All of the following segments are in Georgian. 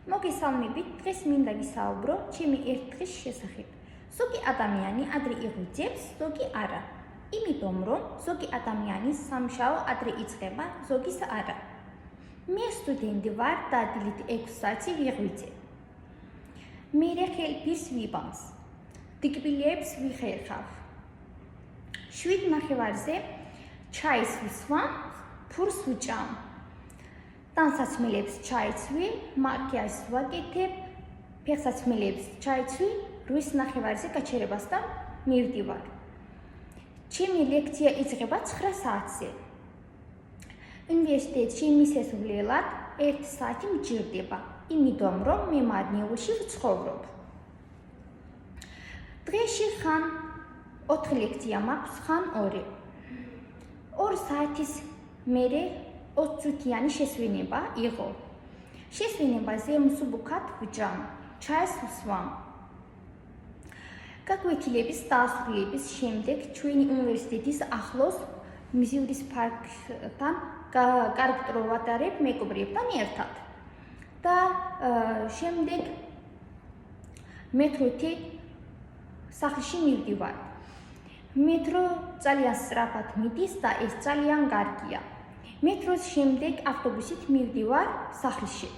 მოგესალმებით, დღეს მინდა ვისაუბრო ჩემი ერთ-დღის შესახებ. ზოგი ადამიანი ადრე იღვიძებს, ზოგი არა. იმიტომ რომ ზოგი ადამიანის სამშაო ადრე იწყება, ზოგის არა. მე სტუდენტი ვარ და დილით 6 საათი ვიღვიძებ. მერე ხელფირს ვიბამს. დიკბილებს ვიხერხავ. 7:30-ზე ჩაის ვისვამ, ფურს ვუჭამ. ტანსაცმელებს ჩაიცვი, მაკიაჟს ვაკეთებ, ფეხსაცმელებს ჩაიცვი, 8:30-ზე გაჩერებასთან მივდივარ. ჩემი ლექცია იწყება 9 საათზე. უნივერსიტეტში მისასვლელად 1 საათი მჭირდება, იმიტომ რომ მე მარნიულში ვცხოვრობ. დღეში ხან 4 ლექცია მაქვს, ხან 2. 2 საათის მერე 20 წუთიანი შესვენება იყო. შესვენებაზე მსუბუქად ვჭამ, ჩაის ვსვამ. გაკვეთილების დასრულების შემდეგ ჩვენი უნივერსიტეტის ახლოს მიზურის პარკთან კარგ ვატარებ მეგობრებთან ერთად. და შემდეგ მეტროთი სახლში მივდივარ. მეტრო ძალიან სწრაფად მიდის და ეს ძალიან კარგია. მეტროს შემდეგ ავტობუსით მივდივარ სახლში.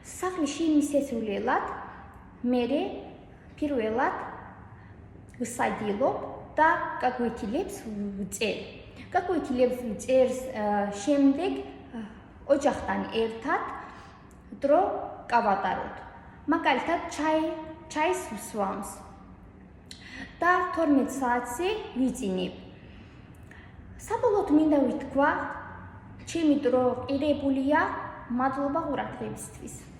სახლში მისასვლელად მე პირველად ვსადილობ და გაკვეთილებს ვწერ. გაკვეთილებს ვწერს შემდეგ ოჯახთან ერთად დრო გავატაროთ. მაგალითად ჩაის ვსვამს და 12 საათზე ვიწინებ. საბოლოოდ მინდა ვთქვა, ჩემი დრო ყირებულია, მადლობა ყურადღებისთვის.